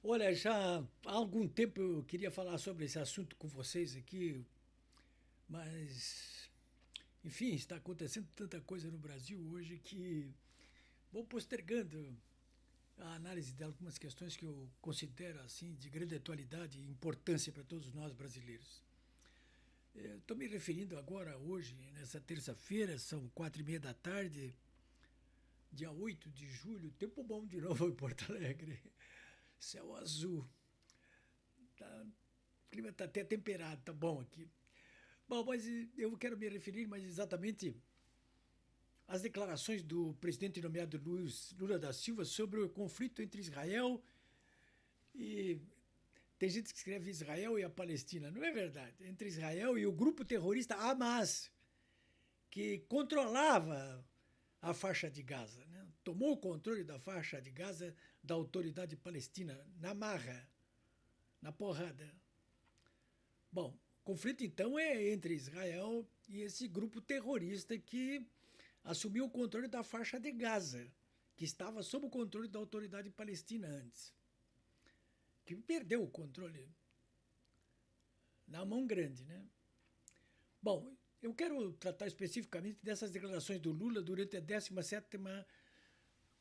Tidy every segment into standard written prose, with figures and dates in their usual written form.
Olha, já há algum tempo eu queria falar sobre esse assunto com vocês aqui, mas, enfim, está acontecendo tanta coisa no Brasil hoje que vou postergando a análise de algumas questões que eu considero assim de grande atualidade e importância para todos nós brasileiros. Estou me referindo agora, hoje, nessa terça-feira, são 4:30 da tarde, dia 8 de julho, tempo bom de novo em Porto Alegre, céu azul, tá, o clima está até temperado, tá bom aqui. Bom, mas eu quero me referir mais exatamente às declarações do presidente nomeado Luiz Lula da Silva sobre o conflito entre Israel e. Tem gente que escreve Israel e a Palestina. Não é verdade. Entre Israel e o grupo terrorista Hamas, que controlava a faixa de Gaza. Né? Tomou o controle da faixa de Gaza da autoridade palestina na marra, na porrada. Bom, o conflito então é entre Israel e esse grupo terrorista que assumiu o controle da faixa de Gaza, que estava sob o controle da autoridade palestina antes, que perdeu o controle na mão grande, né? Bom, eu quero tratar especificamente dessas declarações do Lula durante a 17ª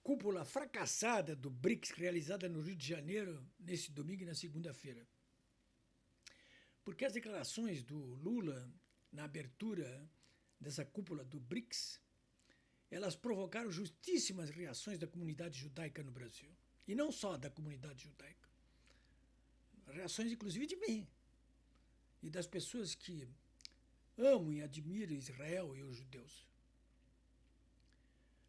cúpula fracassada do BRICS, realizada no Rio de Janeiro, nesse domingo e na segunda-feira. Porque as declarações do Lula na abertura dessa cúpula do BRICS, elas provocaram justíssimas reações da comunidade judaica no Brasil. E não só da comunidade judaica. Reações, inclusive, de mim. E das pessoas que amam e admiram Israel e os judeus.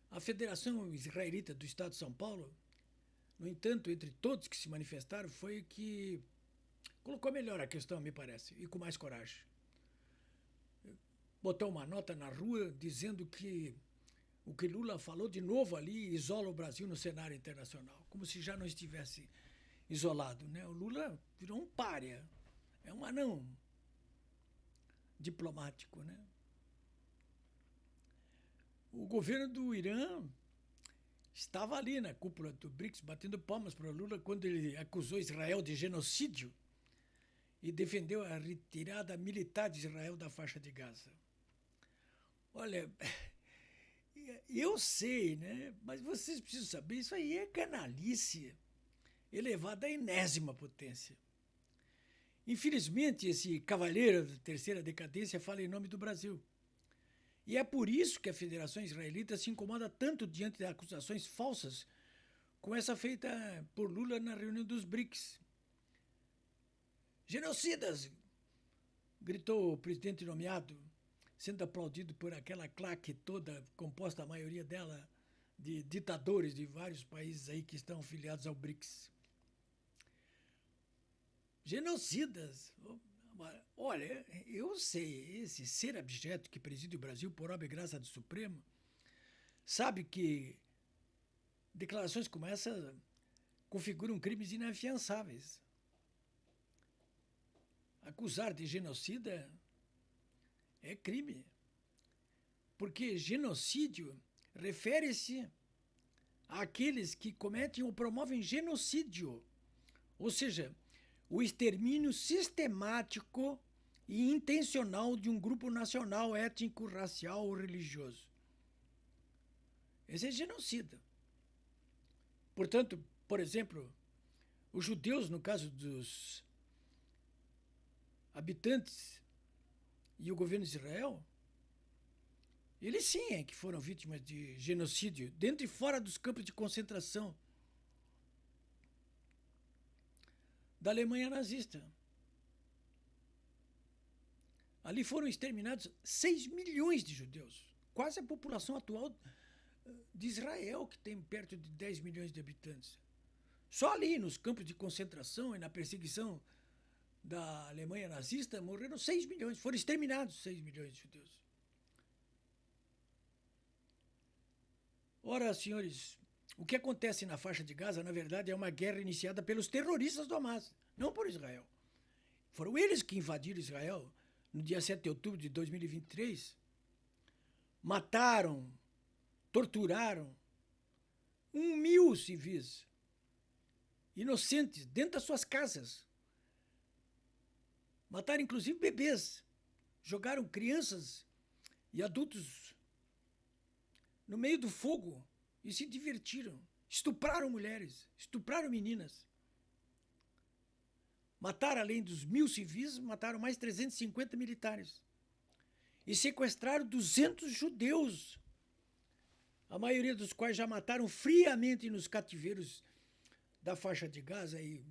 A Federação Israelita do Estado de São Paulo, no entanto, entre todos que se manifestaram, foi que colocou melhor a questão, me parece, e com mais coragem. Botou uma nota na rua dizendo que o que Lula falou de novo ali isola o Brasil no cenário internacional, como se já não estivesse isolado. Né? O Lula virou um pária, é um anão diplomático. Né? O governo do Irã estava ali na cúpula do BRICS, batendo palmas para Lula quando ele acusou Israel de genocídio e defendeu a retirada militar de Israel da faixa de Gaza. Olha, eu sei, né? Mas vocês precisam saber, isso aí é canalice elevada à enésima potência. Infelizmente, esse cavalheiro da terceira decadência fala em nome do Brasil. E é por isso que a Federação Israelita se incomoda tanto diante de acusações falsas, como essa feita por Lula na reunião dos BRICS. Genocidas! Gritou o presidente nomeado, sendo aplaudido por aquela claque toda, composta a maioria dela de ditadores de vários países aí que estão filiados ao BRICS. Genocidas! Olha, eu sei, esse ser abjeto que preside o Brasil por obra e graça do Supremo, sabe que declarações como essa configuram crimes inafiançáveis. Acusar de genocida é crime. Porque genocídio refere-se àqueles que cometem ou promovem genocídio. Ou seja, o extermínio sistemático e intencional de um grupo nacional, étnico, racial ou religioso. Esse é genocida. Portanto, por exemplo, os judeus, no caso dos habitantes e o governo de Israel, eles sim é que foram vítimas de genocídio, dentro e fora dos campos de concentração da Alemanha nazista. Ali foram exterminados 6 milhões de judeus, quase a população atual de Israel, que tem perto de 10 milhões de habitantes. Só ali, nos campos de concentração e na perseguição da Alemanha nazista, morreram 6 milhões, foram exterminados 6 milhões de judeus. Ora, senhores, o que acontece na faixa de Gaza, na verdade, é uma guerra iniciada pelos terroristas do Hamas, não por Israel. Foram eles que invadiram Israel no dia 7 de outubro de 2023, mataram, torturaram 1.000 civis. inocentes dentro das suas casas. Mataram inclusive bebês. Jogaram crianças e adultos no meio do fogo e se divertiram. Estupraram mulheres, estupraram meninas. Mataram, além dos 1.000 civis, mataram mais 350 militares. E sequestraram 200 judeus, a maioria dos quais já mataram friamente nos cativeiros da faixa de Gaza e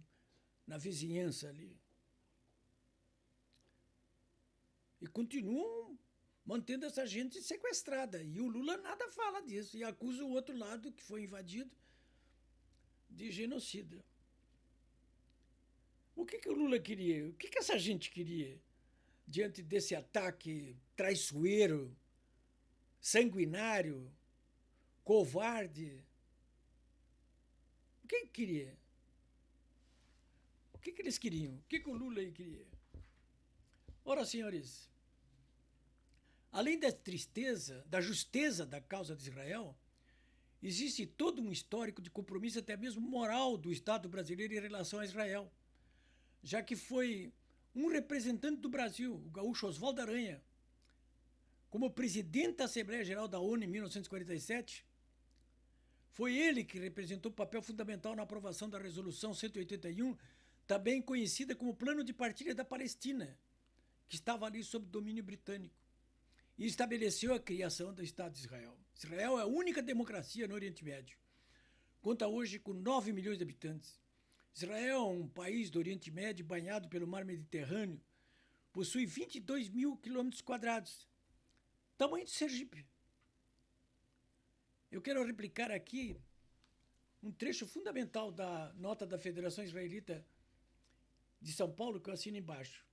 na vizinhança ali. E continuam mantendo essa gente sequestrada. E o Lula nada fala disso. E acusa o outro lado, que foi invadido, de genocida. O que o Lula queria? O que essa gente queria diante desse ataque traiçoeiro, sanguinário, covarde? O que queria? O que eles queriam? O que o Lula queria? Ora, senhores, além da tristeza, da justeza da causa de Israel, existe todo um histórico de compromisso, até mesmo moral, do Estado brasileiro em relação a Israel, já que foi um representante do Brasil, o gaúcho Oswaldo Aranha, como presidente da Assembleia Geral da ONU em 1947, foi ele que representou o papel fundamental na aprovação da Resolução 181, também conhecida como Plano de Partilha da Palestina, que estava ali sob domínio britânico, e estabeleceu a criação do Estado de Israel. Israel é a única democracia no Oriente Médio. Conta hoje com 9 milhões de habitantes. Israel é um país do Oriente Médio banhado pelo mar Mediterrâneo, possui 22 mil quilômetros quadrados, tamanho de Sergipe. Eu quero replicar aqui um trecho fundamental da nota da Federação Israelita de São Paulo, que eu assino embaixo.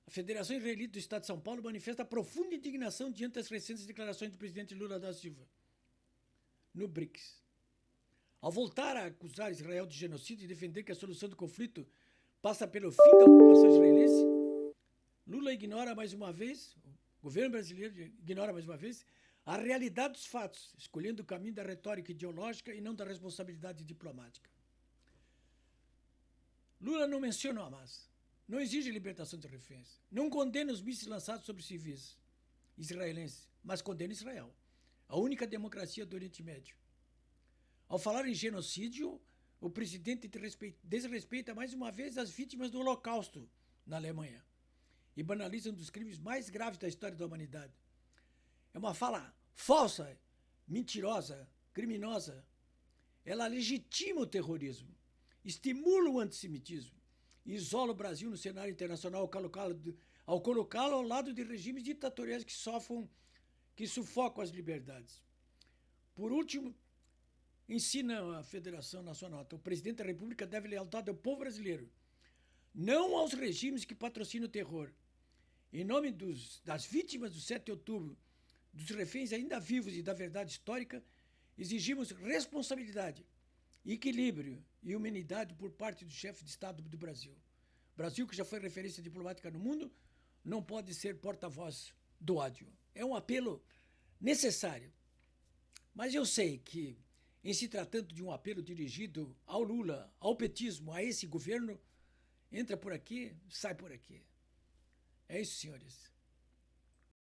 A Federação Israelita do Estado de São Paulo manifesta profunda indignação diante das recentes declarações do presidente Lula da Silva no BRICS. Ao voltar a acusar Israel de genocídio e defender que a solução do conflito passa pelo fim da ocupação israelense, Lula ignora mais uma vez, o governo brasileiro ignora mais uma vez, a realidade dos fatos, escolhendo o caminho da retórica ideológica e não da responsabilidade diplomática. Lula não menciona o Hamas, não exige libertação de reféns, não condena os mísseis lançados sobre civis israelenses, mas condena Israel, a única democracia do Oriente Médio. Ao falar em genocídio, o presidente desrespeita mais uma vez as vítimas do Holocausto na Alemanha e banaliza um dos crimes mais graves da história da humanidade. É uma fala falsa, mentirosa, criminosa. Ela legitima o terrorismo, estimula o antissemitismo e isola o Brasil no cenário internacional ao colocá-lo ao lado de regimes ditatoriais que sufocam as liberdades. Por último, ensina a Federação na sua nota, o presidente da República deve lealdade ao povo brasileiro, não aos regimes que patrocinam o terror. Em nome das vítimas do 7 de outubro, dos reféns ainda vivos e da verdade histórica, exigimos responsabilidade, equilíbrio e humanidade por parte do chefe de Estado do Brasil. O Brasil, que já foi referência diplomática no mundo, não pode ser porta-voz do ódio. É um apelo necessário. Mas eu sei que, em se tratando de um apelo dirigido ao Lula, ao petismo, a esse governo, entra por aqui, sai por aqui. É isso, senhores.